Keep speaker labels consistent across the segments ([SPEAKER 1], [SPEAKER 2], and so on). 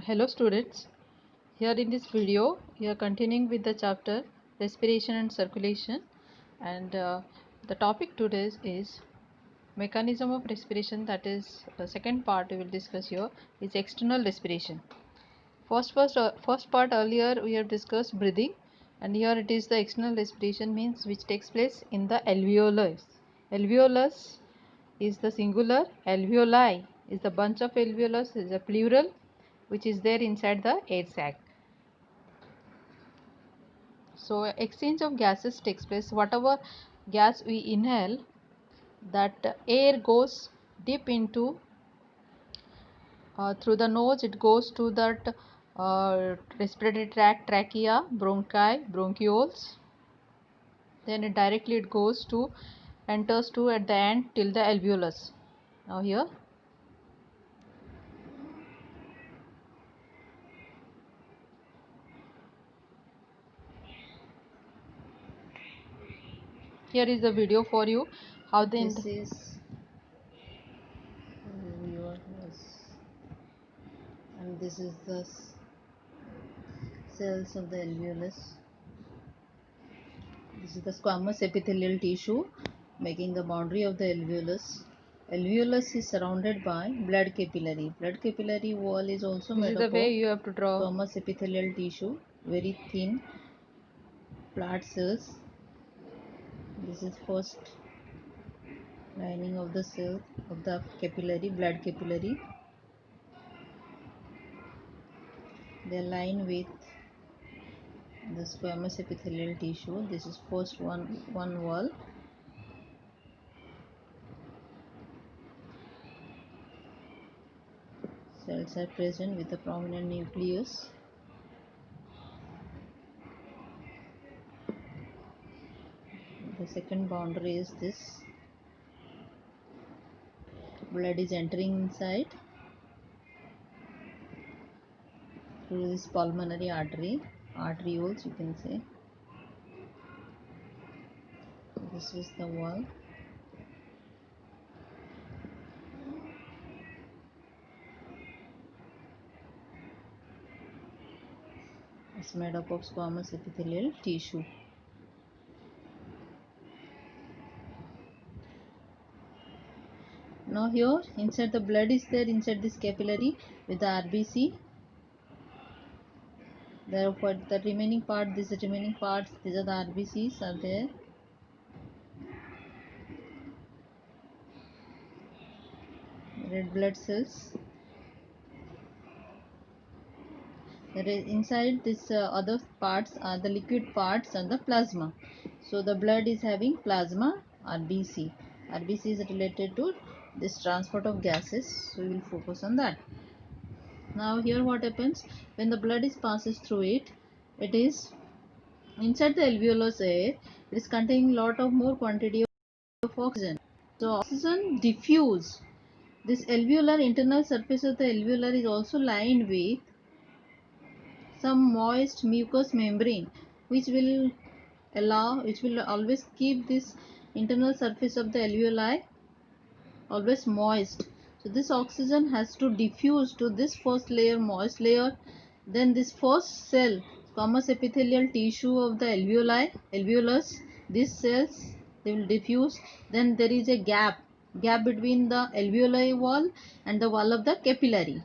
[SPEAKER 1] Hello students, here in this video we are continuing with the chapter respiration and circulation, and the topic today is mechanism of respiration. That is the second part we will discuss here is external respiration. First part earlier we have discussed breathing, and here it is the external respiration means which takes place in the alveolus. Alveolus is the singular, alveoli is the bunch of alveolus is a plural which is there inside the air sac. So exchange of gases takes place. Whatever gas we inhale, that air goes deep into through the nose. It goes to that respiratory tract, trachea, bronchi, bronchioles. Then it goes to enters to at the end till the alveolus. Now here is the video for you how the
[SPEAKER 2] This is alveolus, and this is the cells of the alveolus. This is the squamous epithelial tissue making the boundary of the alveolus. Alveolus is surrounded by blood capillary. Blood capillary wall is also
[SPEAKER 1] this is
[SPEAKER 2] made
[SPEAKER 1] the
[SPEAKER 2] up
[SPEAKER 1] way
[SPEAKER 2] of
[SPEAKER 1] you have to draw.
[SPEAKER 2] squamous epithelial tissue, very thin flat cells. This is first lining of the cell of the capillary, blood capillary. They align with the squamous epithelial tissue. This is first one wall. Cells are present with a prominent nucleus. The second boundary is this. Blood is entering inside through this pulmonary arterioles, you can say. This is the wall. It's made up of squamous epithelial tissue. Now here inside the blood is there inside this capillary with the RBC. Therefore the remaining part, these are the RBCs are there. Red blood cells. Inside this other parts are the liquid parts and the plasma. So the blood is having plasma, RBC. RBC is related to this transport of gases, so we will focus on that. Now here what happens when the blood is passes through it, it is inside the alveolus air, it is containing lot of more quantity of oxygen. So oxygen diffuse. This alveolar internal surface of the alveolar is also lined with some moist mucous membrane which will always keep this internal surface of the alveoli always moist. So this oxygen has to diffuse to this first layer, moist layer, then this first cell, squamous epithelial tissue of the alveolus, these cells they will diffuse. Then there is a gap between the alveoli wall and the wall of the capillary.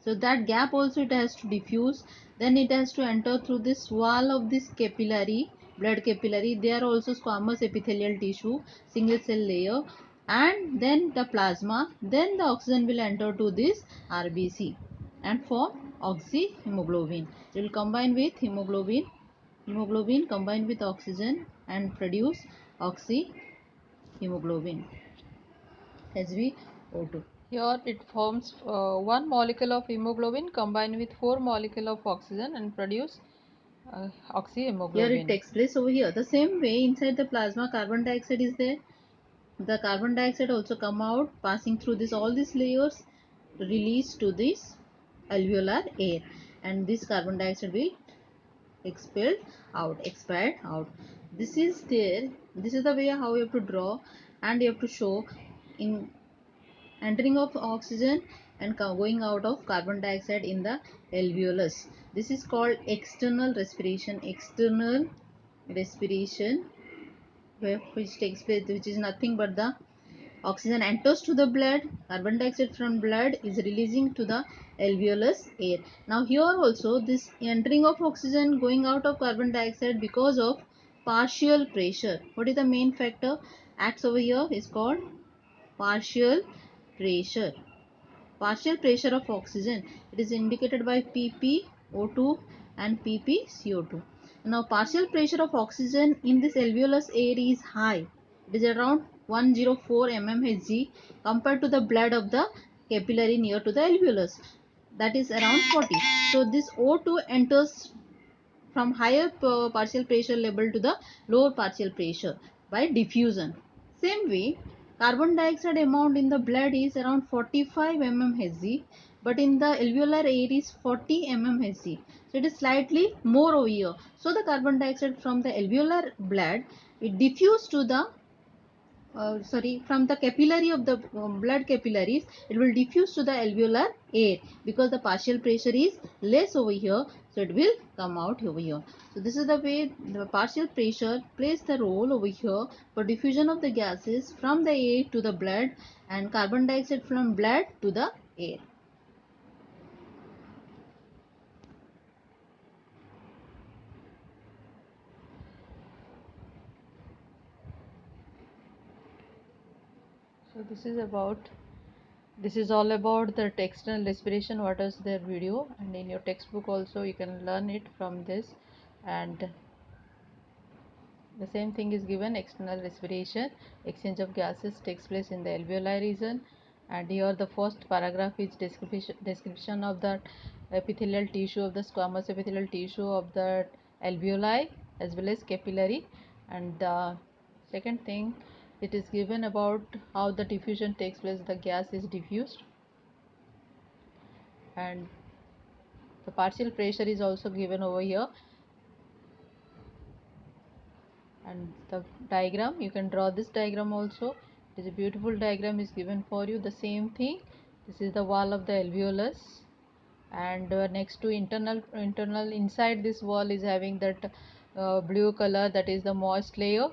[SPEAKER 2] So that gap also it has to diffuse. Then it has to enter through this wall of this capillary, blood capillary. They are also squamous epithelial tissue, single cell layer, and then the plasma. Then the oxygen will enter to this RBC and form oxyhemoglobin. It will combine with hemoglobin. Hemoglobin combine with oxygen and produce oxyhemoglobin, HbO2.
[SPEAKER 1] Here it forms one molecule of hemoglobin combined with 4 molecule of oxygen and produce oxyhemoglobin.
[SPEAKER 2] Here it takes place over here. The same way inside the plasma carbon dioxide is there. The carbon dioxide also come out passing through this all these layers, released to this alveolar air, and this carbon dioxide will expired out. This is there. This is the way how you have to draw, and you have to show in entering of oxygen and going out of carbon dioxide in the alveolus. This is called external respiration. External respiration, which takes place, which is nothing but the oxygen enters to the blood, carbon dioxide from blood is releasing to the alveolus air. Now here also this entering of oxygen, going out of carbon dioxide because of partial pressure. What is the main factor acts over here is called partial pressure. Partial pressure of oxygen, it is indicated by ppO2 and ppCO2. Now partial pressure of oxygen in this alveolus air is high. It is around 104 mmHg compared to the blood of the capillary near to the alveolus, that is around 40. So this O2 enters from higher partial pressure level to the lower partial pressure by diffusion. Same way, carbon dioxide amount in the blood is around 45 mmHg, but in the alveolar air is 40 mmHg. So it is slightly more over here. So the carbon dioxide from the alveolar blood, it diffuse to the from the capillary of the blood capillaries, it will diffuse to the alveolar air because the partial pressure is less over here, so it will come out over here. So this is the way the partial pressure plays the role over here for diffusion of the gases from the air to the blood and carbon dioxide from blood to the air.
[SPEAKER 1] So this is all about the external respiration, what is their video, and in your textbook also you can learn it from this. And the same thing is given: external respiration, exchange of gases takes place in the alveoli region. And here the first paragraph is description of the epithelial tissue of the squamous epithelial tissue of the alveoli as well as capillary. And the second thing, it is given about how the diffusion takes place, the gas is diffused. And the partial pressure is also given over here. And the diagram, you can draw this diagram also. It is a beautiful diagram is given for you. The same thing, this is the wall of the alveolus, and next to internal inside this wall is having that blue color, that is the moist layer.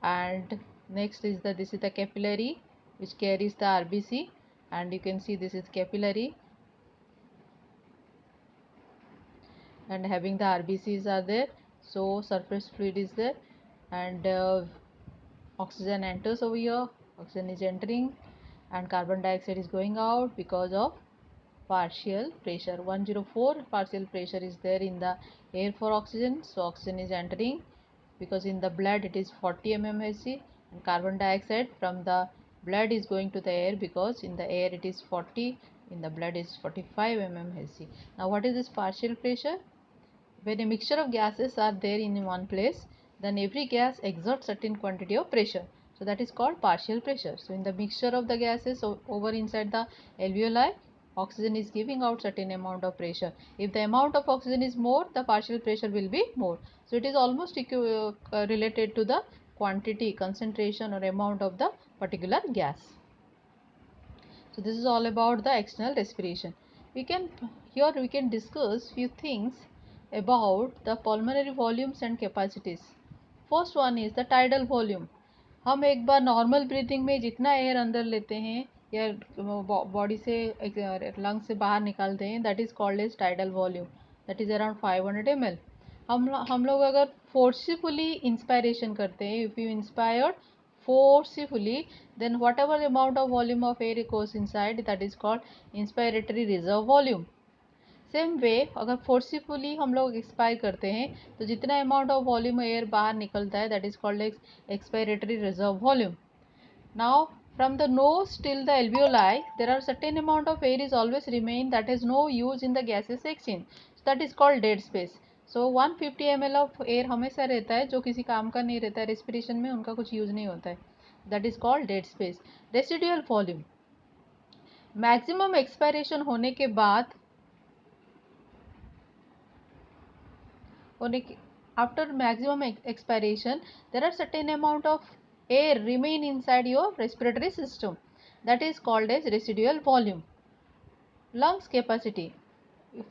[SPEAKER 1] And next is this is the capillary which carries the RBC, and you can see this is capillary and having the RBCs are there. So surface fluid is there, and oxygen enters over here, oxygen is entering, and carbon dioxide is going out because of partial pressure. 104 partial pressure is there in the air for oxygen, so oxygen is entering because in the blood it is 40 mmHg, and carbon dioxide from the blood is going to the air because in the air it is 40, in the blood is 45 mmHg. Now what is this partial pressure? When a mixture of gases are there in one place, then every gas exerts certain quantity of pressure. So that is called partial pressure. So in the mixture of the gases over inside the alveoli, oxygen is giving out certain amount of pressure. If the amount of oxygen is more, the partial pressure will be more. So it is almost related to the quantity, concentration or amount of the particular gas. So this is all about the external respiration. We can discuss few things about the pulmonary volumes and capacities. First one is the tidal volume. हम एक बार normal breathing में जितना air अंदर लेते हैं या body से lung से बाहर निकालते हैं, that is called as tidal volume, that is around 500 ml. हम लोग अगर फोर्सफुली इंस्पायरेशन करते हैं, if you inspired forcefully, then whatever amount of volume of air goes inside, that is called inspiratory reserve volume. Same way अगर forcefully हम लोग expire करते हैं तो जितना अमाउंट ऑफ वॉल्यूम एयर बाहर निकलता है, that is called expiratory reserve volume. Now from the nose till the alveoli, there are certain amount of air is always remain, that is no use in the gases exchange, so that is called dead space. So 150 ml of air हमेशा रहता है जो किसी काम का नहीं रहता है, रेस्पिरेशन में उनका कुछ यूज नहीं होता है, that is called dead space. Residual volume, maximum expiration होने के बाद after maximum expiration, there are certain amount of air remain inside your respiratory system, that is called as residual volume. Lungs capacity,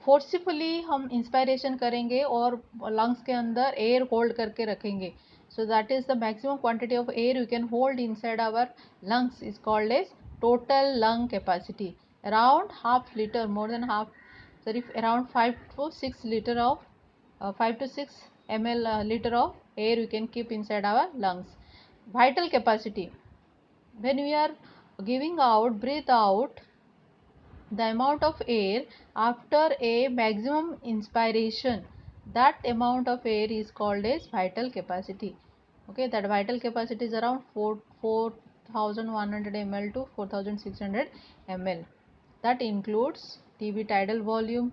[SPEAKER 1] forcefully हम inspiration करेंगे और lungs के अंदर air hold करके रखेंगे. So that is the maximum quantity of air you can hold inside our lungs is called as total lung capacity. Around half liter, more than half, sorry, around 5 to 6 liter of 5 to 6 ml liter of air you can keep inside our lungs. Vital capacity, when we are giving out, breathe out the amount of air after a maximum inspiration, that amount of air is called as vital capacity. Okay, that vital capacity is around 4100 ml to 4600 ml. That includes TB tidal volume,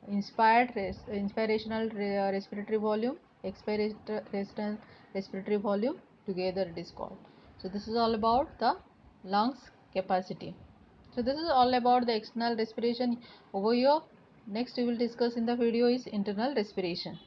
[SPEAKER 1] inspirational respiratory volume, expirational respiratory volume, together it is called. So this is all about the lungs capacity. So this is all about the external respiration over here. Next we will discuss in the video is internal respiration.